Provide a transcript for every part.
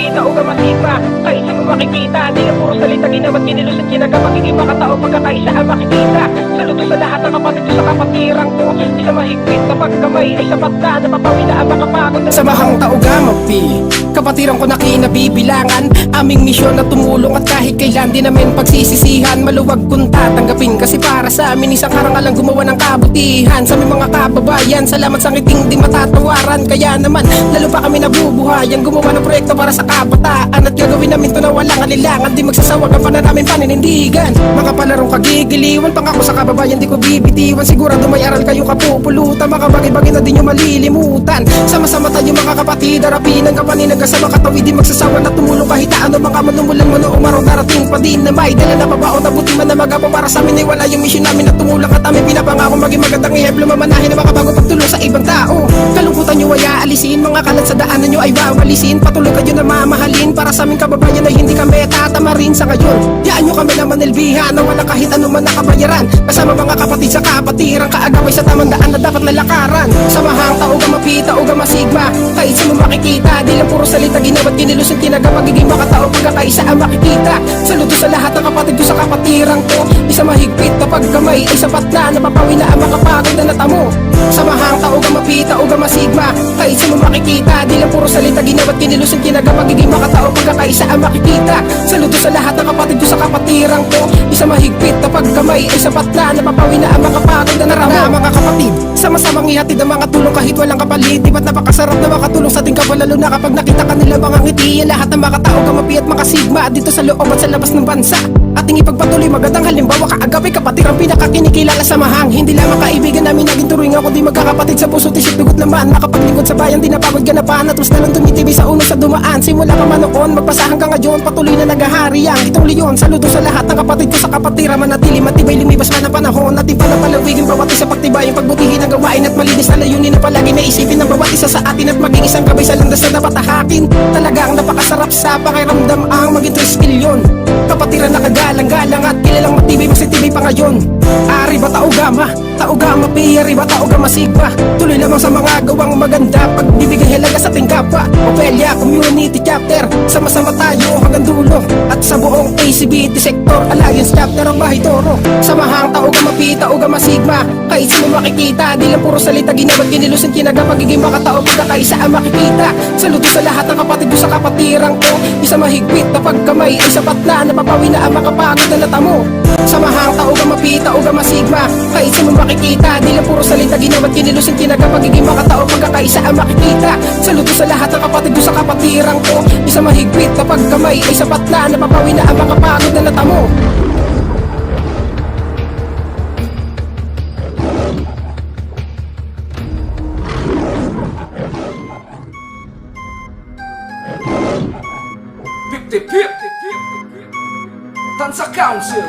mapita o kamasigma. Kahit sa mo makikita, di na puro salita, ginawa't kinilusan kinaga, magiging makatao pagkakaisa ang makikita. Saludo sa lahat ng kapatid ko sa kapatirang ko, di sa mahigpit na pagkamay ay sapat na, napapawi na ang makapagod. Samahang tauga mapi, kapatiran ko na kinabibilangan, aming misyon na tumulong at kahit kailan di namin pagsisisihan. Maluwag kung tatanggapin kasi para sa amin isang karangalang gumawa ng kabutihan. Sa aming mga kababayan, salamat sa ngiting di matatawaran. Kaya naman, lalo pa kami nabubuhayan, gumawa ng proyekto para sa kabataan. At gagawin namin to na walang alilangan, di magsasawag ang namin paninindigan. Mga palarong kagigiliwan, pangako sa kababayan di ko bibitiwan. Sigurado may aral kayo kapupulutan, makabagay-bagay na di nyo malilimutan. Sama-sama tayo mga kapatid, harapin ang kapaninag kasama katawid, di magsasawa na tumulong kahit ano. Mga manumulan mo noong araw darating pa din na may dala na babaon na buti man na magawa para sa amin ay wala yung mission namin na tumulong at aming pinapangako maging magandang iheblo, mamanahin na makabago pagtulong sa ibang tao. Kalungkutan nyo ay aalisin, mga kalat sa daanan nyo ay wawalisin. Patuloy kayo na mamahalin para sa aming kababayan ay hindi kami tatamarin sa ngayon. Yaan nyo kami na manilbihan na wala kahit anuman nakabayaran. Kasama mga kapatid sa kapatiran, kaagaway sa tamang daan na dapat nalakaran. Samahang tao ga mapita o ga masigma, kahit sa mo makikita, di lang puro salita, ginawa't kinilusan kinaga, magiging makatao pagkakaisa ang makikita. Saludo sa lahat ng kapatid ko sa kapatirang ko, isa mahigpit na pagkamay ay sapat na, napapawi na ang makapagod na natamo. Samahang tao ga mapita o ga masigma, kahit sa mo makikita, di lang puro salita, ginawa't kinilusan kinaga, magiging makatao pagkakaisa ang makikita. Saludo sa lahat ng kapatid ko sa kapatirang ko, isa mahigpit na pagkamay ay sapat na, napapawi na ang makapagod na natamo. Mga kapatid, sama-samang ihatid ang mga tulong kahit walang kapalit. Di ba't napakasarap na makatulong sa ating kapwa, lalo na kapag nakita kanila mga ngiti. Lahat ng mga tao kamapi at mga sigma dito sa loob at sa labas ng bansa. Ating ipagpatuloy magandang halimbawa, kaagapay kapatid ang pinakakinikilala. Samahang hindi lamang kaibigan namin naging turingan, kundi magkakapatid sa puso't isip, dugot naman. Makapaglingkod sa bayan, di napagod ganapan, at mas na lang tumitibay sa uno sa dumaan. Simula pa man noon, magpasa hanggang ngayon, patuloy na naghahari ang itong leon. Saludo sa lahat ng kapatid ko sa kapatira, manatili matibay, lumibas man ang panahon. Ating palapalawigin bawat isa, pagtibayin, pagbutihin ang gawain at malinis na layunin na palagi naisipin ng bawat isa sa atin, at maging isang gabay sa landas na dapat tahakin. Talagang napakasarap sa pakiramdam ang maging 3 milyon kapatiran na kagalang-galang at kilalang matibay, masitibay pa ngayon. Arriba taugama pi, arriba taugama sigma. Tuloy lamang sa mga gawang maganda, pagbibigay halaga sa ating kapwa. Ophelia Community Chapter, sama-sama tayo hanggang dulo. At sa buong ACBT Sector Alliance Chapter ang Mahitoro. Samahang taugama pi, taugama sigma, kahit sa mo makikita, di lang puro salita, ginawa't kinilusan kinaga, magiging makatao pagkakaisa ang makikita. Saludo sa lahat ng kapatid ko sa kapatirang ko, isa mahigpit na pagkamay ay sapat na, napapawi na ang makapagod na natamo. Samahang tao ga mapita o ga masigma, kahit sa mo makikita, di lang puro salita, ginawa't kinilusan kinaga, magiging makatao pagkakaisa ang makikita. Saludo sa lahat ng kapatid ko sa kapatirang ko, isa mahigpit na pagkamay ay sapat na, napapawi na ang makapagod na natamo. Tansa Council.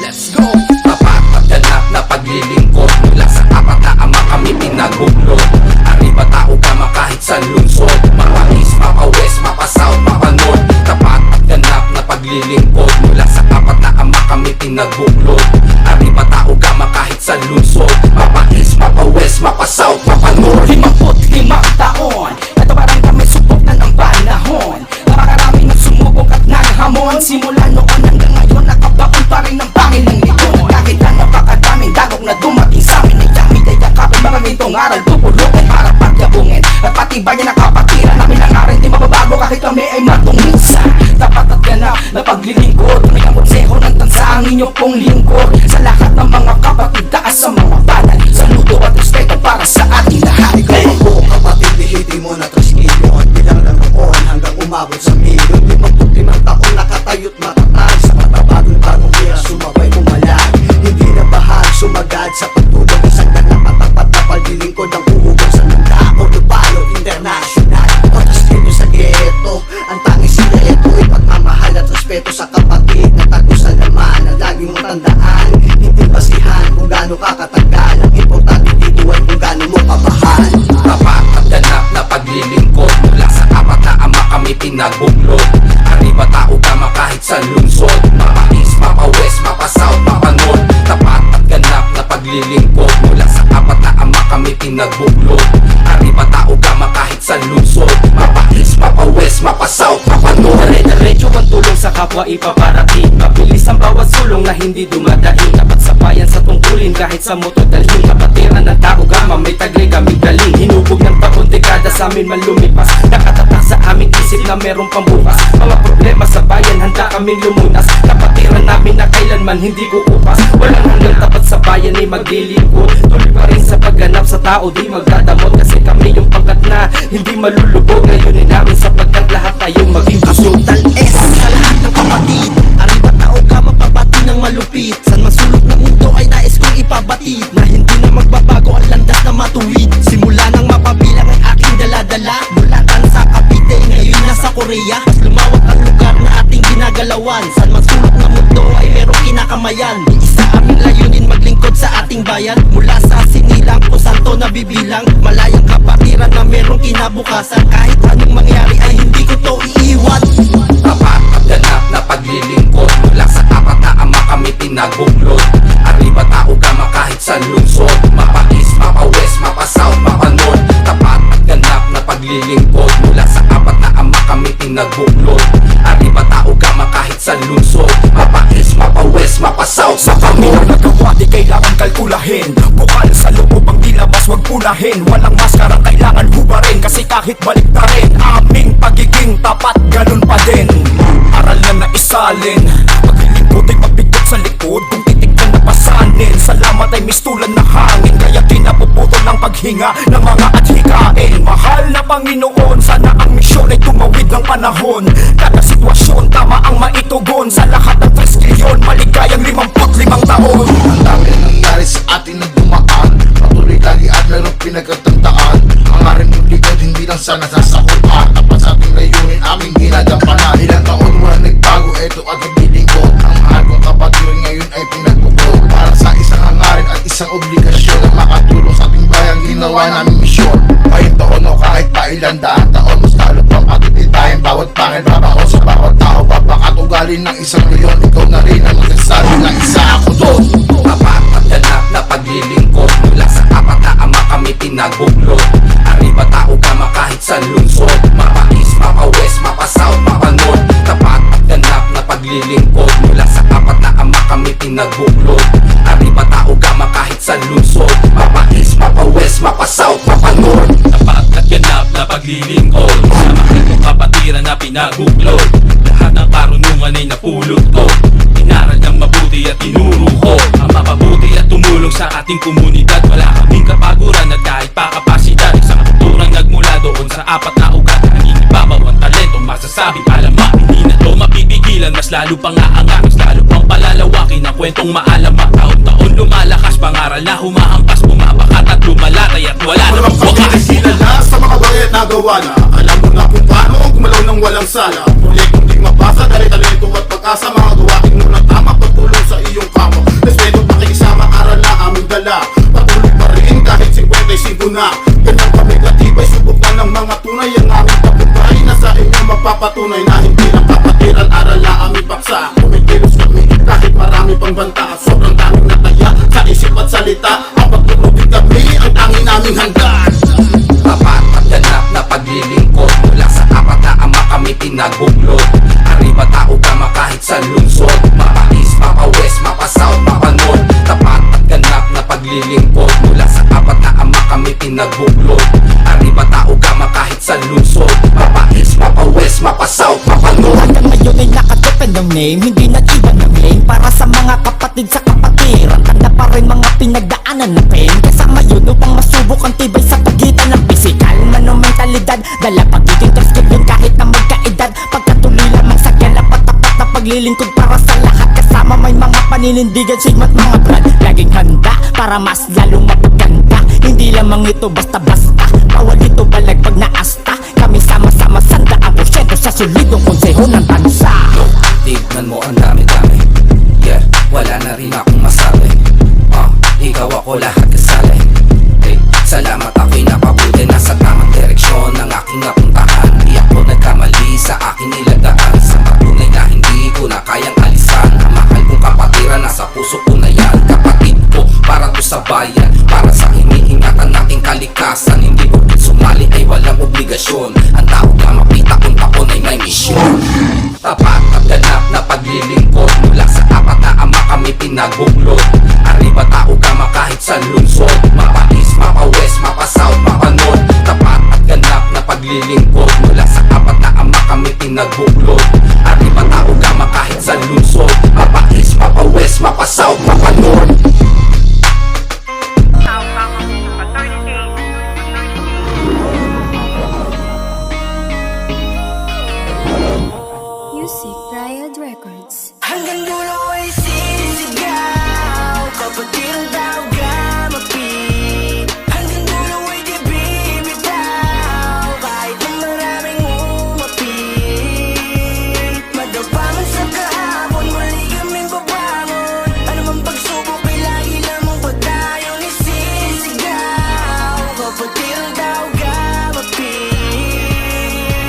Let's go! Tapat at ganap na paglilingkod, mula sa apat na ama kami pinaguglod. Arriba tao kama kahit sa lungsod, mapa-east, mapa-west, mapa-south, mapa-north. Tapat at ganap na paglilingkod, mula sa apat na ama kami pinaguglod. Arriba tao kama kahit sa lungsod, mapa-east, mapa-west, mapa-south, mapa-north. 55 taon, ito parang kami subok na ng panahon. Napakarami ng sumubok at naghamon. Simula noon hanggang ngayon, nakabaon pa rin ng pangil ng likon. Kahit na napakadaming dagok na dumating sa amin, ay dami dayakapin mga nitong aral, tupulukin para pagyabungin at patibayan ang kapatiran namin. Ang aral di mababago kahit kami ay matungisa. Tapat at ganap na paglilingkod, may ang konseho ng tansa ang inyong pong lingkod. Sa lahat ng mga kapatid, taas sa mga banal, saludo at respeto para sa ating lahat. Ikaw ang buong kapatid, bihiti mo na 3 milyon. Bilang lang noon hanggang umabot sa milyon. 55 taon nakatayot matatag, sa matabagong bagong kaya sumabay umalag. Hindi na bahag sumagad sa pagtulong, isang ganap at tapat na paglilingkod ang uugot sa mundo. Otupalo International, Otastilyo sa ghetto, ang tanging sireto ay pagmamahal at respeto sa kapatid na tago sa laman. Ang lagi mong tandaan, hindi basihan kung gaano ka katagal. Ang importante dito ay kung gaano mo kabahal. Tapat at ganap na paglilingkod, mula sa apat na ama kami pinaguglod. Arriba tao kama kahit sa lungsod, mapa-east, mapa-west, mapa-south, mapa-north. Tapat at ganap na paglilingkod, mula sa apat na ama kami pinaguglod. Arriba tao kama kahit sa lungsod, mapa-east, mapa-west, kapwa ipaparating. Mabilis ang bawat sulong na hindi dumadaing. Dapat sabayan sa tungkulin kahit sa motor dalhin. Kapatiran ng tao gama, may taglay kaming galing. Hinubog ng taon, dekada sa amin man lumipas. Nakatatak sa aming isip na meron pang bukas. Mga problema sa bayan, handa kaming lumunas. Kapatiran namin na kailanman hindi kukupas. Walang hanggang tapat sa bayan ay maglilingkod. Tuloy pa rin sa pagganap sa tao, di magdadamot. Kasi kami yung pangkat na hindi malulubog. Ngayunin namin sapagkat lahat tayong maging busog. Total S sa lahat ng kapatid. Arriba tao ka mapabati ng malupit. San man sulok ng mundo ay nais kong ipabatid na hindi na magbabago ang landas na matuwid. Simula nang mapabilang ang aking daladala. Bulatan sa Cavite, ngayon nasa Korea. Mas lumawak ang lugar na ating ginagalawan. San man sulok ng mundo ay merong kinakamayan. Iisa aming layunin maglingkod sa ating bayan. Mula sa sinilang kung santo na bibilang. Malayang kapatiran na merong kinabukasan. Kahit anong mangyari ay hindi ko to iiwan. Tapat at ganap na paglilingkod. Mula sa apat na ama kami tinaguglod. Arriba tao gama kahit sa lungsod. Mapa-east, mapa-west, mapa-south, mapa-north. Tapat at ganap na paglilingkod. Mula sa apat na ama kami tinaguglod. Arriba tao gama kahit sa lungsod. Mapa-east, mapa-west, mapa-south, mapa-north. Nagawa di kailangan kalkulahin. Bukal sa loob ang dilabas wag unahin. Walang maskarang kailangan hubarin. Kasi kahit balik na rin aming pagiging tapat ganun pa din. Aral na naisalin. Paglilingkod ay mabigot sa likod. Kung titignan na pasanin. Salamat ay mistulan na hangin. Kaya pinapuputol ang paghinga ng mga adhikain. Mahal na Panginoon, sana ang misyon ay tumawid ng panahon. Kada sitwasyon tama ang maitugon. Sa lahat ng 3 trilyon maligayang 55 taon. Ang dami na nangyari sa atin na dumaan. Patuloy lagi at mayroong pinagkatandaan. Hangarin yung likod, hindi lang sana sasakupan. Tapat sa ating layunin, aming ginagampanan. Ilang taon mo na nagbago, eto at naglilingkod. Ang mahal kong kapatiran ngayon ay pinagpupod. Para sa isang hangarin at isang obligasyon na makatulong sa ating bayan, ginawa naming misyon. Ngayong taon o kahit pa ilang daan taon, mas lalo pang patititayin bawat pangil babaon sa bawat tao. Babakat ugali ng isang milyon, ikaw na rin ang magsasabi na isa ako doon. Tapat at ganap na paglilingkod. Mula sa apat na ama kami tinaguglod. Arriba tao gama kahit sa lungsod. Mapa-east, mapa-west, mapa-south, mapa-north. Tapat at ganap na paglilingkod. Mula sa apat na ama kami tinaguglod. Arriba tao gama kahit sa lungsod. Mapa-east, mapa-west, mapa-south, mapa-north. Tapat at ganap na paglilingkod. Sa mga kapatiran na pinaguglod. Lahat ng karunungan ay napulot ko. Inaral ng mabuti at tinuro ko ang mapabuti at tumulong sa ating komunidad. Wala kaming kapaguran at kahit pa kapasidad. Isang kulturang nagmula doon sa apat na ugat. Nangingibabaw ang talento, masasabi alamat. Hindi na to mapipigilan, mas lalo pang aangat. Mas lalo pang palalawakin ang kwentong maalamat. Taon-taon lumalakas, pangaral na humahampas. Bumabakat at lumalatay at wala na wakas. Kilala sa mga bagay at nagawa na. Alam mo na kung paano ang gumalaw ng walang sala. Proyektong di mapasa, dahil talento at pag-asa. Mga gawain mo ng tama, pagtulong sa iyong kama. Respeto pakikisama, aral na aming dala. Patuloy pa rin kahit 55 na. Ganyan kami katibay, subok na ng mga tunay. Ang aming kapitbahay na sa inyo magpapatunay na hindi lang kapatiran, aral na aming paksa. Kumikilos kami kahit marami pang banta. Sobrang daming nataya sa isip at salita. Ang pagtutubig kami ang tanging naming hanggan. Tapat at ganap na paglilingkod. Mula sa apat na ama kami tinaguglod. Arriba tao gama kahit sa lungsod. Mapa-east, mapa-west, mapa-south, mapa-north. Tapat at ganap na paglilingkod. Mula sa apat na ama kami tinaguglod. Arriba tao gama kahit sa lungsod. Mapa-east, mapa-west, mapa-south, mapa-north. Hanggang ngayon ay nakadepend ng name, hindi nag-iba ng lane. Para sa mga kapatid sa kapatiran, tanda pa rin mga pinagdaanan na pain. Kasama yun upang masubok ang tibay sa pagitan ng pisikal. Monumentalidad, dala pagiging trusted kahit na magkaedad. Pagkatuloy lamang sa galapat tapat na paglilingkod para sa lahat. Kasama may mga paninindigan, sigmat mga brad. Laging handa para mas lalong mapaganda. Hindi lamang ito basta-basta, bawal ito balag pag naasta. Kami sama-sama sanda ang porsyento sa solidong konseho ng bansa. Tignan mo ang dami-dami. Yeah, wala na rin akong masabi. Ikaw ako lahat kasali. Hey, salamat ako'y napabuti. Nasa tamang direksyon ng aking napuntahan. Di ako nagkamali sa aking niladaan. Sa patunay na hindi ko na kayang alisan. Ang mahal kong kapatiran, nasa puso ko na yan. Kapatid ko, para to sa bayan. Para sa hiniingatan nating kalikasan. Hindi ko sumali ay walang obligasyon. Ang tao na mapita kung taon ay may misyon. naglilingkod. Mula sa kabataan kami pinagbuklod. Arriba tao gama kahit sa lungsod. Mapa east, mapa west, mapa south, mapa north. Music Riot Records. Hanggang dulo ay sisigaw, kapatid ang tao gamapi. Hanggang dulo ay di bibitaw, kahit na maraming umapit. Madapaman sa kahapon, muli kaming babangon. Ano man pagsubok ay lagi lamang padayon. Isisigaw, kapatid ang tao gamapi.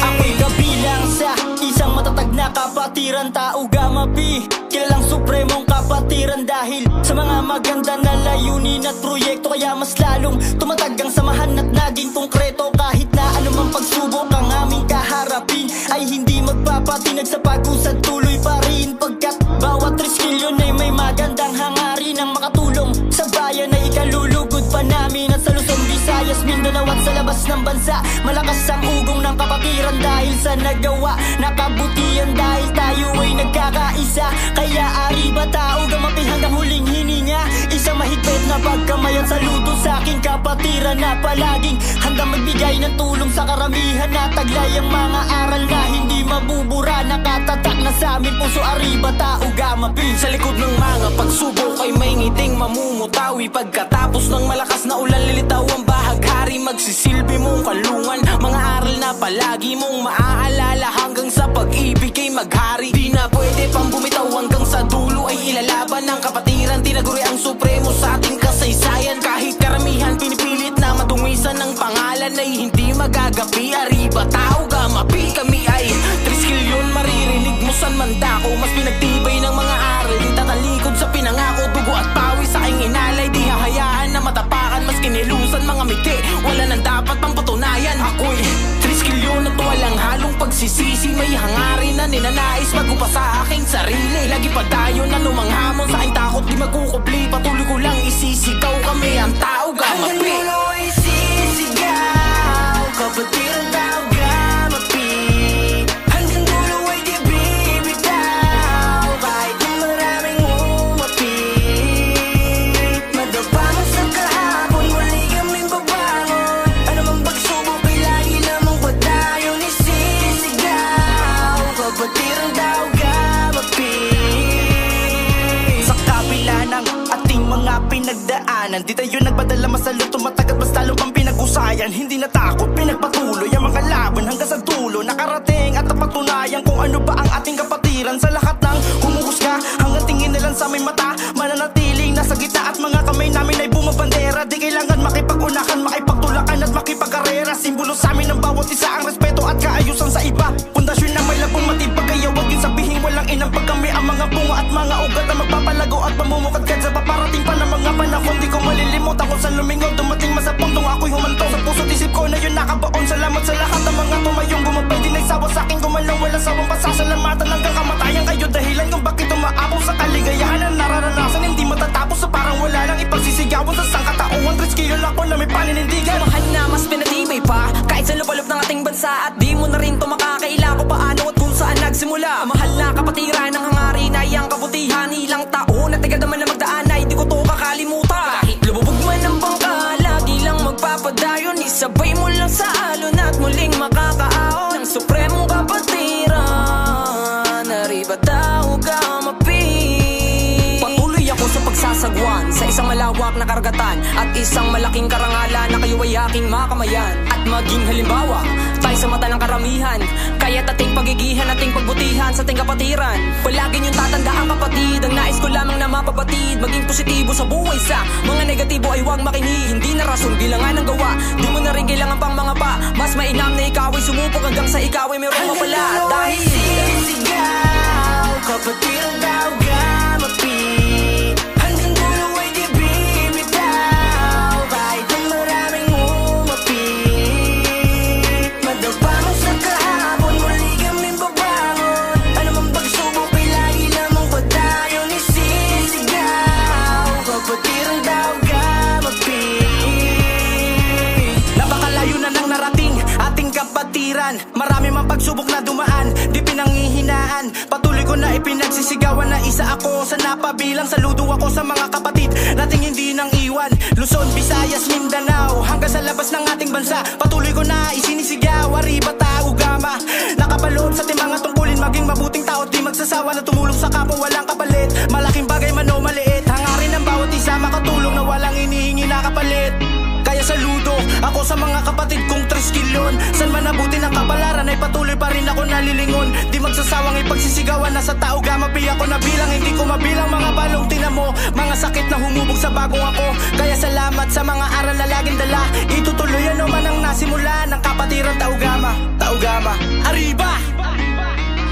Ako'y kabilang sa isang matatag na kapatiran, tao gamapi. Kilalang supremong kapatiran dahil sa mga maganda na layunin at proyekto. Kaya mas lalong tumatag ang samahan at naging konkreto. Kahit na anumang pagsubok ang aming kaharapin, ay hindi magpapatinag sa pag-usad, tuloy pa rin. Pagkat bawat triskilyon ay may magandang hangarin ang makatulong sa bayan na ikalulugod pa namin. At sa Luzon, Visayas, Mindanao at sa labas ng bansa, malakas ang ugong ng kapatiran dahil sa nagawa na kabutihan. Dahil tayo ay nagkakaisa, kaya arriba tao gamapi hanggang huling hininga. Isang mahigpit na pagkamayan, saludo sa aking kapatiran na palaging handang magbigay ng tulong sa karamihan. Na taglay ang mga aral na hindi mabubura, nakatatak na sa aming puso. Arriba tao gamapi. Sa likod ng mga pagsubok ay may ngiting mamumutawi. Pagkatapos ng malakas na ulan, lilitaw ang bahaghari. Magsisilbi mong kalungan, mga aral na palagi mong maaalala hanggang sa pag-ibig ay maghari. Di na pwede pang bumitaw hanggang sa dulo ay ilalaban ng kapatiran. Tinaguri ang supremo sa ating kasaysayan. Kahit karamihan pinipilit na madungisan ng pangalan ay hindi magagapi. Arriba tao gamapi, kami ay triskilyon. Maririnig mo san man dako, mas pinagtibay ng mga aral. Di tatalikod sa pinangako, dugo at pawis sa aking inalay. Di hahayaan na matapakan, mas kinilusan mga miti. Wala nang dapat pang patunayan. Ako'y triskilyon at walang halong pagsisisi. May hangarin na ninanais bago pa sa aking sarili. Lagi pa tayo na lumanghamon sa aking takot di magkukubli. Patuloy ko lang isisigaw, kami ang tao gamapi. Hanggang dulo ay sisigaw, kapatid ang tao gamapi. Hanggang dulo ay di bibitaw, kahit na maraming umapit. Madapaman sa kahapon, muli kaming babangon. Ano man pagsubok ay lagi lamang padayon. Isisigaw, kapatid ang tao gamapi. Sa kabila ng ating mga pinagdaanan, di tayo nagpadala masalo, tumatagat mas lalo pang pinag-usayan. Hindi natakot, pinagpatuloy ang mga laban hanggang sa dulo. Nakarating at napatunayan kung ano ba ang ating kapatiran. Sa lahat ng humuhusga, hanggang tingin nilang sa may mata, mananatiling nasa gitna at mga kamay namin ay bumabandera. Di kailangan makipag-unakan, makipagtulakan at makipag-karera. Simbolo sa amin ng bawat isa ang respeto at kaayusan sa iba. Pundasyon na may labong matibag, kaya wag yung sabihin walang inampag. Kami ang mga bunga at mga ugat na magpapalago at mamumukadkad sa paparating pa ng mga panahon. Di ko malilimutan kung saan lumingaw, dumating mas sa puntong ako'y humantong. Sa puso't isip ko na yun nakabaon. Salamat sa lahat ng mga tumayong gumabay. Di nagsawa sa aking gumalang, walang sawang pasasalamatan hanggang kamatayan. Kayo dahilan kung bakit umaapaw sa kaligayahan na nararanasan. Hindi matatapos sa parang wala lang ipagsisigawan sa sangkatauhan. Triskilyon ako na may paninindigan. Mahal na mas pinatibay pa kahit sa lupalop ng ating bansa. At di mo na rin to makakaila ko paano at kung saan nagsimula. Mahal na kapatiran ng hangarin ay ang kabutihan. Ilang taon at agad naman na magdaan ay di ko to kakalimutan. Kahit lububog man ang bangka, lagi lang magpapadayon. Isabay mo lang sa alon at muling makakaahon ng supremong kapatiran. Arriba tao gamapi. Patuloy ako sa pagsasagwan sa isang malawak na karagatan at isang malaking karangalan na kayo ay aking makamayan. At maging halimbawa tayo sa mata ng karamihan, kaya't ating pagigihan, ating pagbutihan sa ating kapatiran. Palagi niyong tatandaan kapatid, ang nais ko lamang na mapabatid. Maging positibo sa buhay, sa mga negatibo ay huwag makinig. Hindi na rason, bilangan ang gawa. Di mo na rin kailangan pang mga pa. Mas mainam na ikaw ay sumupok hanggang sa ikaw ay mayroong mapala. At dahil sisigaw, kapatid ang tao gamapi. Hanggang dulo ay di bibitaw, kahit na maraming umapit. Madapaman sa kahapon, muli kaming babangon. Ano man pagsubok ay lagi lamang padayon. Isisigaw, kapatid ang tao gamapi. napakalayo na nang narating ating kapatid. kapatiran. Marami mang pagsubok na dumaan, di pinanghihinaan. Patuloy ko na ipinagsisigawan na isa ako sa napabilang. Saludo ako sa mga kapatid nating hindi nang iwan. Luzon, Visayas, Mindanao, hanggang sa labas ng ating bansa. Patuloy ko na isinisigaw, Arriba, Tao, Gama. Nakapaloob sa ating mga tungkulin, maging mabuting tao, di magsasawa na tumulong sa kapwa, walang kapalit. Malaking bagay man o maliit, hangarin ng bawat isa makatulong na walang hinihingi na kapalit. Kaya saludo ako sa mga kapatid kong triskilyon. San man nabuti ng kapalaran ay patuloy pa rin ako nalilingon. Di magsasawang ipagsisigawan na sa Tao Gama. Pi ako nabilang, hindi ko mabilang mga balong tinamo. Mga sakit na humubog sa bagong ako. Kaya salamat sa mga aral na laging dala. Itutuloy ano man ang nasimula ng kapatiran Tao Gama. Tao Gama, Arriba!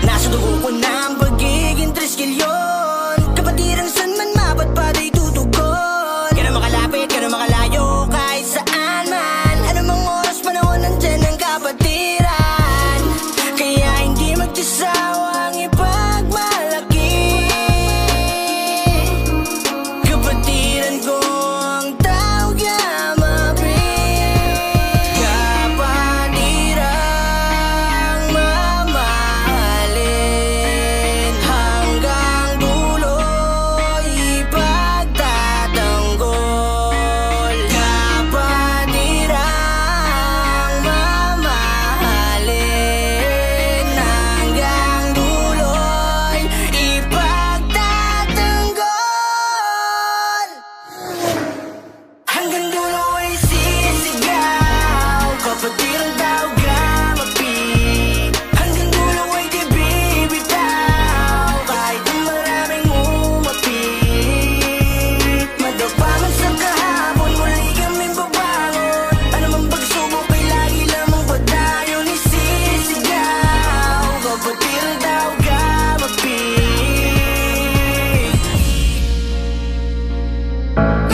Nasa dugo ko na ang pagiging triskilyon. Kapatiran san man mabat pa di tutugon. Ka na makalapit, ka na makalayo, kahit saan man. Anumang oras, panahon, nandyan ang kapatiran. Kaya hindi magsasawang ipagmalaki. Kapatiran ko ang Tao Gama, kapatirang mamahalin. Hanggang dulo ipagtatanggol. Kapatirang mamahalin. Hanggang dulo ipagtatanggol. Hanggang dulo ay sisigaw, kapatirang Tao Gama, Pi. Hanggang dulo ay di bibitaw, kahit ang maraming umapi. Madapa man sa kahapon, muli kaming babangon. Anumang pagsubok ay lagi lamang padayon. Isisigaw, kapatirang Tao Gama, Pi.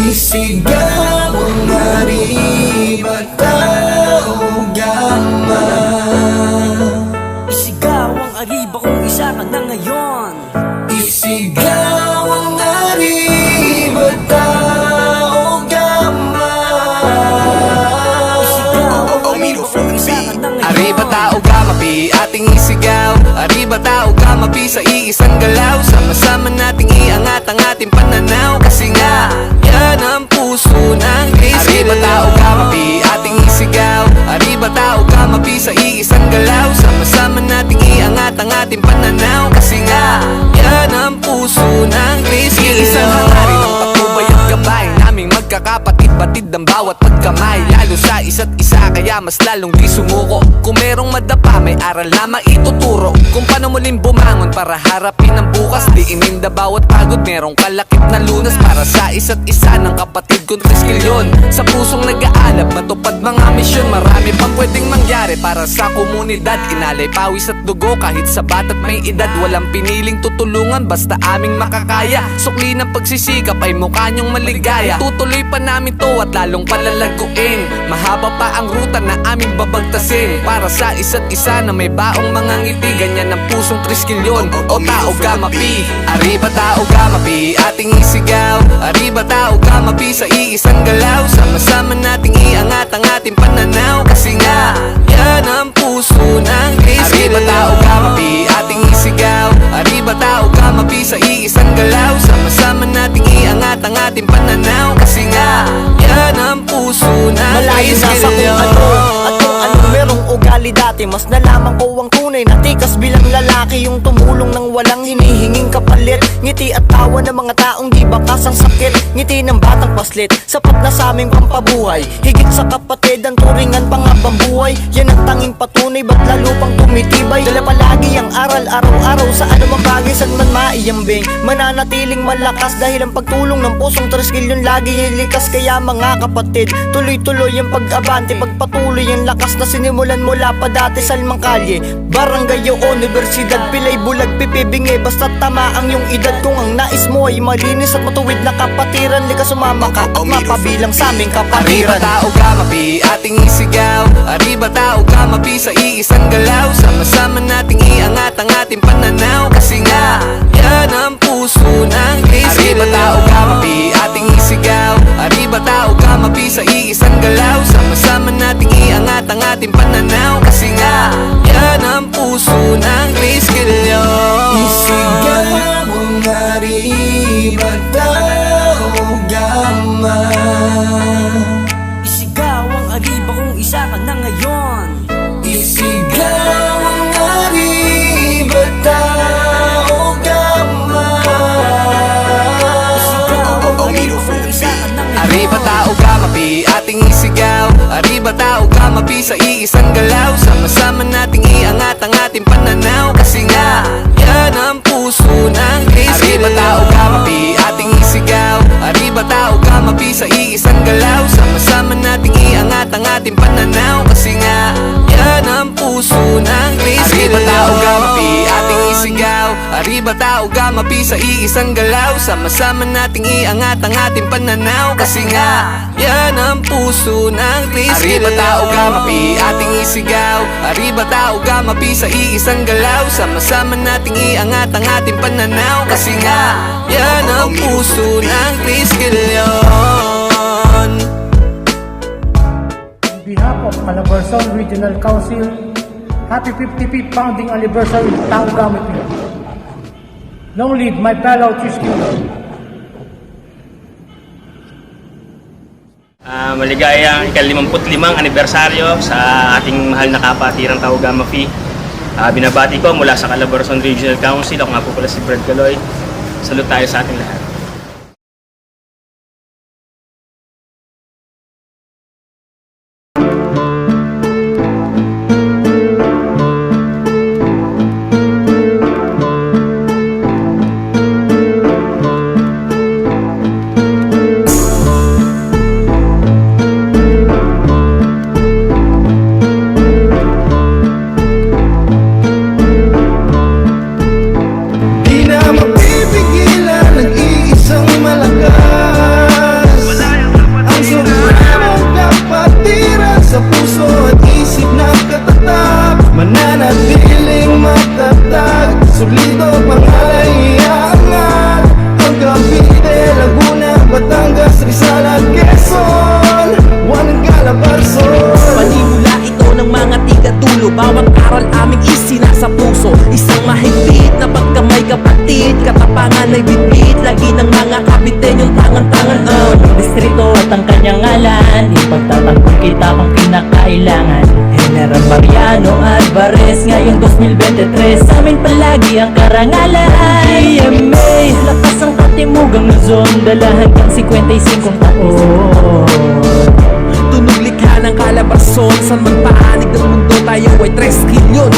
Isigaw ang Arriba, Tao Gama. Isigaw ang Arriba kung isa ka na ngayon. Isigaw ang Arriba, Tao Gama. Isigaw ang Arriba kung isa ka na ngayon. Arriba, Tao Gama, Pi, ating isigaw. Arriba, Tao Gama, Pi, sa iisang galaw. Sama-sama nating iangat ang ating pananaw. Kasi nga, yan ang puso ng Arriba, Tao Gama, Pi, ating isigaw. Arriba, Tao Gama, Pi, sa iisang galaw. Sama-sama nating iangat ang ating pananaw. Kasi nga, yan ang puso ng Isang hangarin ang patubay at gabay naming magkakapatid, batid ng bawat pagkamay. Lalo sa isa't isa, kaya mas lalong di sumuko. Kung merong madapa, may aral na maituturo. Kung paano muling bumangon para harapin ang bukas. Diinin na bawat pagod, merong kalakip na lunas. Para sa isa't isa ng kapatid kong triskilyon. Sa pusong nag-aalab, matupad mga misyon. Marami pang pwedeng mangyari para sa komunidad. Inalay pawis at dugo, kahit sabat at may edad. Walang piniling tutulungan, basta aming makakaya. Sukli ng pagsisikap ay mukha niyong maligaya. Tutuloy pa namin to at lalong palalaguin. Mahaba pa ang ruta na aming babagtasin. Para sa isa't isa na may baong mga ngiti. Ganyan ang pusong triskilyon o Tao Gama, Pi. Arriba, Tao Gama, Pi, ating isigaw. Arriba, Tao Gama, Pi, sa iisang galaw. Sama-sama nating iangat ang ating pananaw. Kasi nga, yan ang puso ng triskilyon. Arriba, Tao Gama, Pi, ating isigaw. Arriba, Tao Gama, Pi, sa iisang galaw. Sama-sama nating iangat ang ating pananaw. Kasi nga, yan ang puso ng Malayo na sa kung triskilyon. ano at kung ano merong ugali dati. Mas nalaman ko ang tunay na tikas bilang lalaki. Yung tumulong ng walang hinihinging kapalit. Ngiti at tawa ng mga taong di bakas ang sakit. Ngiti ng batang paslit, sapat na sa aming pampabuhay. Higit sa kapatid ang turingan pangabang buhay. Yan ang tanging patunay, ba't lalo pang tumitibay. Dala palagi ang aral araw-araw sa anumang bagay. San man maiambing, mananatiling malakas. Dahil ang pagtulong ng pusong triskilyon lagi hilikas. Kaya mga kapatid, tuloy-tuloy ang pag-abante. Pagpatuloy ang lakas na sinimulan mula pa dati sa limang kalye, barangay o universidad, pilay bulag, pipibingi. Basta tama ang iyong edad. Kung ang nais mo ay malinis at matuwid na kapatiran, likas sumama ka at mapabilang sa aming Arriba, kapatiran. Tao Gama, Pi, ating isigaw. Arriba, Tao Gama, Pi, sa iisang galaw. Sama-sama nating iangat ang ating pananaw. Kasi nga, yan ang puso ng triskilyon. Arriba, Tao Gama, Pi, ating isigaw. Arriba, Tao Gama, Pi, sa iisang galaw. Sama-sama nating iangat ang ating pananaw. Kasi nga, iisang galaw. Sama-sama nating iangat ang ating pananaw. Kasi nga, yan ang puso ng Kriskil. Arriba tao kamapi, ating isigaw. Arriba tao kamapi sa iisang galaw. Sama-sama nating iangat ang ating pananaw. Kasi nga, yan ang puso ng Kriskil. Arriba tao kamapi, ating isigaw. Arriba tao kamapi sa iisang galaw. Sama-sama nating iangat ang ating pananaw. Kasi nga, yan ang puso ng Kriskil. Arriba tao kamapi, ating isigaw. Arriba tao kamapi sa iisang galaw. Sama-sama nating iangat ang ating pananaw. Kasi nga, yan ang puso ng Kriskil yun. On behalf of Calabarzon Regional Council, happy 55th founding anniversary Tao Kamapi. Long live my fellow Triskiller. Maligayang ika-55 anibersaryo sa ating mahal na kapatirang Tao Kamapi. Binabati ko mula sa Calabarzon Regional Council. Ako nga po pala si Brad Caloy. Salute tayo sa ating lahat. Bawat aral aming isinasa puso. Isang mahigpit na pagkamay kapatid. Katapangan ay bitbit, lagi ng mga kapitin yung tangan-tangan. Distrito at ang kanyang ngalan, ipagtatanggol kita kung kinakailangan. General Mariano Alvarez, ngayong 2023 sa amin palagi ang karangalan. GMA, lakas ang katimugang Luzon, dala hanggang 55 taon. Tunog likha ng Calabarzon, saan man paanig ng mundo tayo ay Triskiller.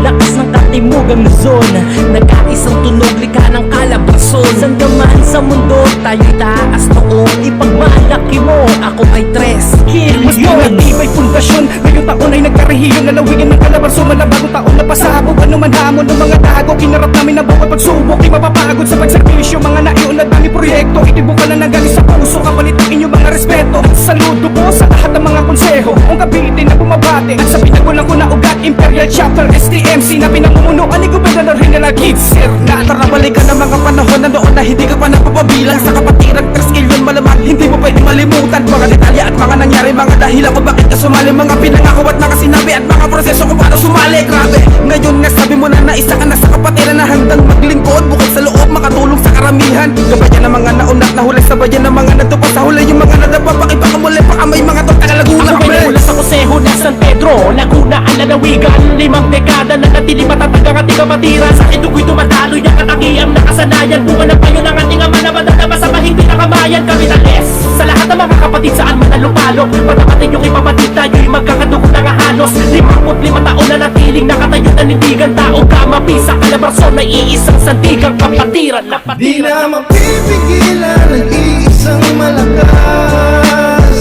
Lakas ng katimugang Luzon, nagkaisang tunog likha ng Calabarzon. Saan ka man sa mundo, tayo'y taas noong ipagmalaki mo, ako ay Triskiller. Mas matibay pundasyon, ngayong taon ay nagkarehiyon. Lalawigan ng Calabarzon, malabagong taon na pasabog. Ano man hamon ng mga tago, kinarap namin na bawat pagsubok. Di mapapagod sa pagservisyo, mga naiunad namin proyekto. Itibukan na ng galing sa puso, kapalit ang inyong mga respeto. At saludo po sa lahat ng mga konseho, ang kabitin na bumabate. At sa pinagmulan ko na ugat, Imperial Chapter STMC na pinamumunuan ni Gobernador General Kitzer. Natara balikan ng mga panahon na noon na hindi ka pa napapabilang. Sa kapatirang Triskiller malamang hindi mo pwede malimutan. Mga detalye at mga nangyari, mga dahilan kung bakit ka sumali. Mga pinangako at nakasinabi at mga proseso kung paano sumali. Grabe, ngayon nga sabi mo na naisa ka na sa kapatiran na handang maglingkod. Bukod sa loob, makatulong sa karamihan. Gabayan ng mga naunat na huli, sabayan ng mga nagtupad sa huli. Yung mga nadapa, pakipakamuli, baka may mga totaka Laguna. Ako ay mula sa Consejo de San Pedro, Laguna ang lalawigan. 5 dekada na natili matatag ang ating kapatiran. Sa kidugoy dumadaloy ang katagiang nakasanayan. Bunga ng payo ng ating ama na madadama sa mahigpit na kamayan. Kami na les sa lahat ng mga kapatid saan man nalupalok. Patapatin yung ipapatid, tayo'y magkakadugo na nga halos. 55 taon na natiling nakatayo na nindigan. Tao Kamapi sa Calabarzon ay iisang sandigang kapatiran. Di na mapipigilan ang iisang malakas.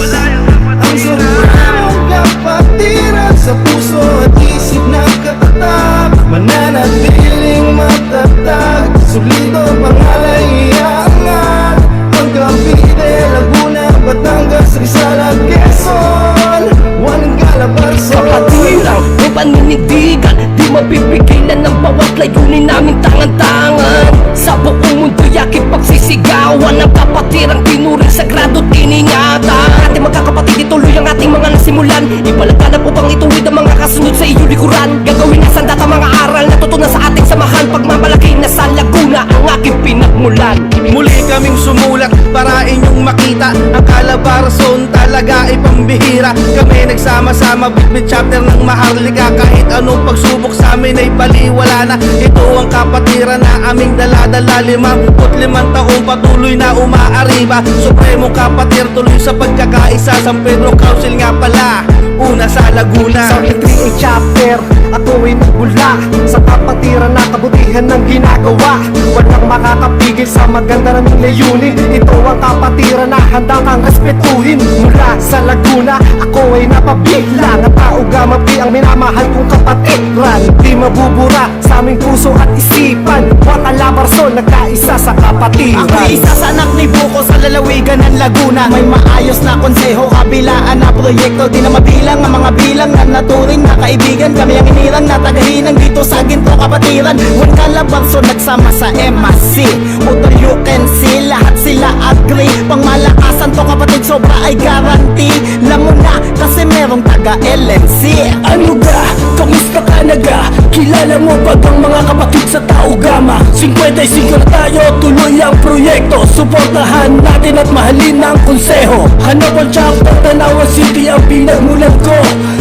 Ang sobrang kapatiran sa puso at isip na katatap. Mananatiling matatag, solido pangalay iangat. Ang Cavite, Laguna, Batangas, Rizal at Quezon, Juan Calabarzon. Kapatiran, may paninindigan, di mapipigilan ng bawat layunin namin tangan-tangan. Sa buong mundo yakip pagsisigawan ng kapatirang tinuring sagrado tiningatan. Ating magkakapatid, ituloy ang ating mga nasimulan. Ipalaganap upang ituwid ang mga kasunod sa iyong likuran. Gagawin na sandata mga aral na tutunan sa ating samahan. Pagmamalaki na sa Laguna ang aking pinagmulan. Muli kaming sumulat para inyong makita ang Calabarzon talaga ay pambihira. Kami nagsama-sama bit chapter ng Maharlika. Kahit anong pagsubok sa amin ay baliwala na. Ito ang kapatiran na aming daladala. 55 taong patuloy na umaariba. Supremong kapatir tuloy sa pagkakaisa. San Pedro Council nga pala, una sa Laguna. Sa 3A chapter, ako ay nagbula sa kapatiran na kabutihan ng ginagawa. Walang makakapigil sa maganda ng layunin. Ito ang kapatiran na handa kang respetuhin. Mula sa Laguna, ako ay napabigla na tao gamapi ang minamahal kong kapatiran. Di mabubura sa aming puso at isipan. Mga Calabarzon, nagkaisa sa kapatiran. Ako isa sa anak ni Buko sa lalawigan ng Laguna. May maayos na konseho, kabilaan na proyekto. Di na mabilang ang mga bilang na naturing na kaibigan. Kami ang inirang na tagahinang dito sa ginto kapatiran. One Calabarzon nagsama sa MSC. Utol you can see, lahat sila agree. Pangmalakasan to kapatid, sobra ay guarantee. Alam mo na, kasi merong taga-LNC. Ano ga? Kamusta ka na ga? Kilala mo ba ang mga kapatid sa Tao Gama? 55 na tayo, tuloy ang proyekto. Suportahan natin at mahalin ang konseho. Hanap ang chapter, Tanawan City ang pinagmulan ko.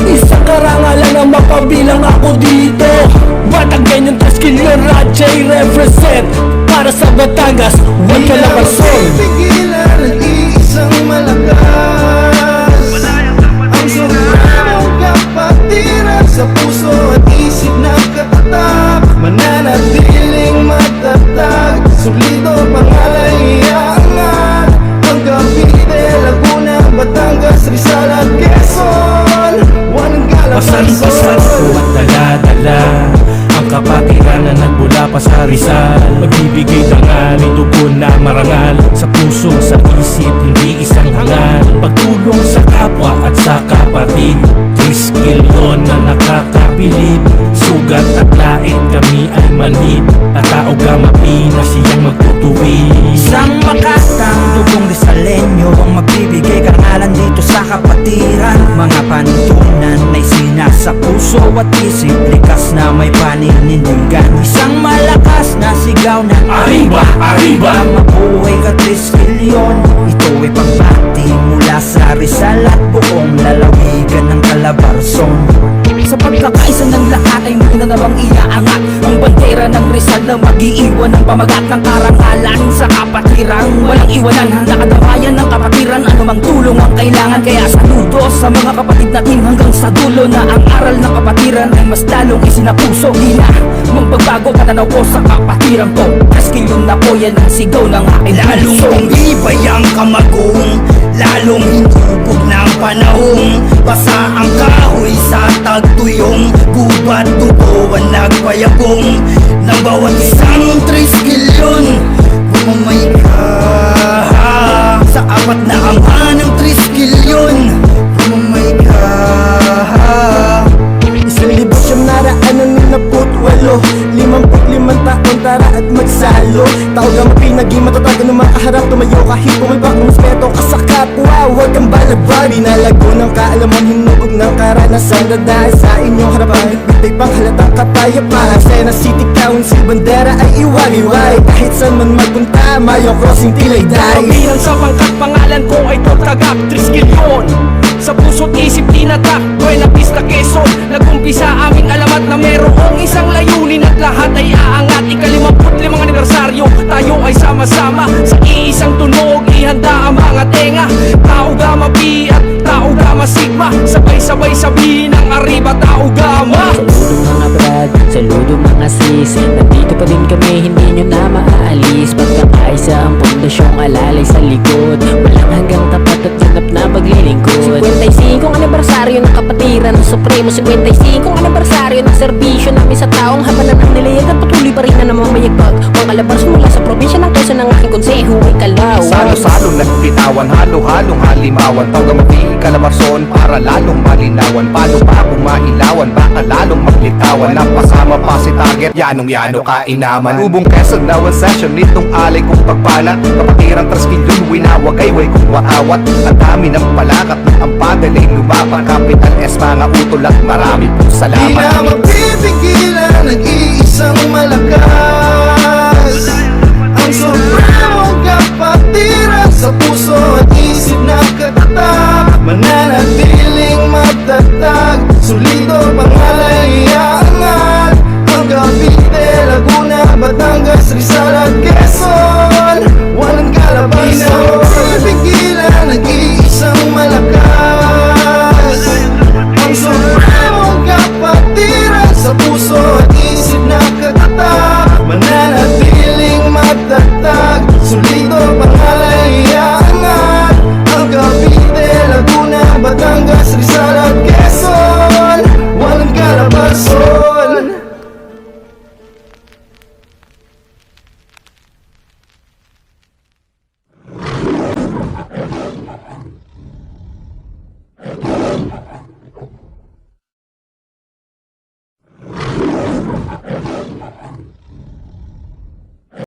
Isang karangalan ang mapabilang ako dito. Batang ganyan, Taskilion, Rajay represent. Para sa Batangas, One Calabarzon. Pigilan ang iisang malakas. Ang sobrang kapatiran sa puso at isip na katatak. Mananatiling matatag, sulido pangalan iangat. Ang Cavite, Laguna, Batangas, Rizal at Quezon. One Calabarzon. Pasan-pasan ko at dala-dala ang kapatiran na nagbula pa sa Rizal. Magbibigay tangal, itugon na marangal. Sa puso, sa isip, hindi isang hangal. Pagtulong sa kapwa at sa kapatid, 3 skill yun na nakakabilib. Sugat at lain kami ay manhid. At Tao Gamapi na siyang magtutuwid. Isang makatang dugong Rizaleño ang magbibigay karangalan dito sa kapatiran. Mga panuntunan ay sinasa puso at isip, likas na may paninindigan. Isang malakas na sigaw na Arriba, arriba! Mabuhay ka 3 milyon. Ito ay pagbati mula sa Rizal at buong lalawigan ng Calabarzon. Sa pagkakaisa ng lahat ay muna namang iaangat ang bandera ng Rizal na mag-iiwan ng pamagat ng karangalan sa kapatiran. Walang iwanan, nakadamayan ng kapatiran. Anumang tulong ang kailangan, kaya saludo sa mga kapatid natin hanggang sa dulo na ang aral ng kapatiran ay mas lalong isinapuso. Di na magbabago pananaw ko sa kapatiran ko. Taskilion na po, yan ang sigaw ng aking Lalong tumibay ang kamagong, lalong hinubog ng panahon. Basa ang kahoy sa tagtuyong, gubat tubuan nagpayabong. Nang bawat isang 3 skilyon, bumamay ka sa apat na ama ng 3 skilyon. Bumamay ka. 1,948, 55 taon, tara at magsalo. Tao Gamapi, naging matatag ng makaharap. Tumayo kahit bumibak ng respeto ka sa kapwa. Huwag kang balabari, nalago ng kaalaman, hinubog ng karanasan. Dadaan sa inyong harapan, bitbit ay panghalatang kapayapaan. Sena City Council, bandera ay iwaliway. Kahit saan man magpunta, Mayo Crossing Tilayday. Bilang sa pangkat, pangalan ko ay Tortagap, 3 skilyon. Sa puso't isip tinatak, Buena Vista, Quezon. Nag-umpisa aming alamat na merong isang layunin at lahat ay aangat. Ika-55 anibersaryo, tayo ay sama-sama sa iisang tunog. Ihanda ang mga tenga, Tao Gamapi at Tao Gama Sigma. Sabay-sabay sabihin ang Arriba Tao Gama. Saludo mga brad, saludo mga sis. Nandito pa din kami, hindi nyo na maaalis. Pagkakaisa ang pundasyong alalay sa likod. Walang hanggang tapat at ganap na maglilingkod. 55 anibersaryo ng kapatiran ng Supremo. 55 anibersaryo ng serbisyo namin sa taong habanan ng nilayag at patuloy pa rin na namamayagpag. Mga Calabarzon mula sa probinsya ng Quezon ng aking konseho ay Kalaw. Salo-salo nagbitawan, halo-halong halimawan. Tao Gamapi, Calabarzon para lalong malinawan. Paano pa kumailawan, baka lalong maglitawan. Napasama pa si target, yanong-yano kainaman. Ubong Quezon na one session nitong alay kong pagbanat. Kapatirang Taskilion, winawagay, way kong waawat. Ang dami ng palakat, ang padaling lumapat. Capital S, mga utol at marami pong salamat. Di na mapipigilan, nag-iisang malakas. Ang sobrang kapatiran sa puso at isip na katatak, mananatiling matatag, solido pangalay iaangat. Ang Cavite, Laguna, Batangas, Rizal at Quezon, walang kalabason.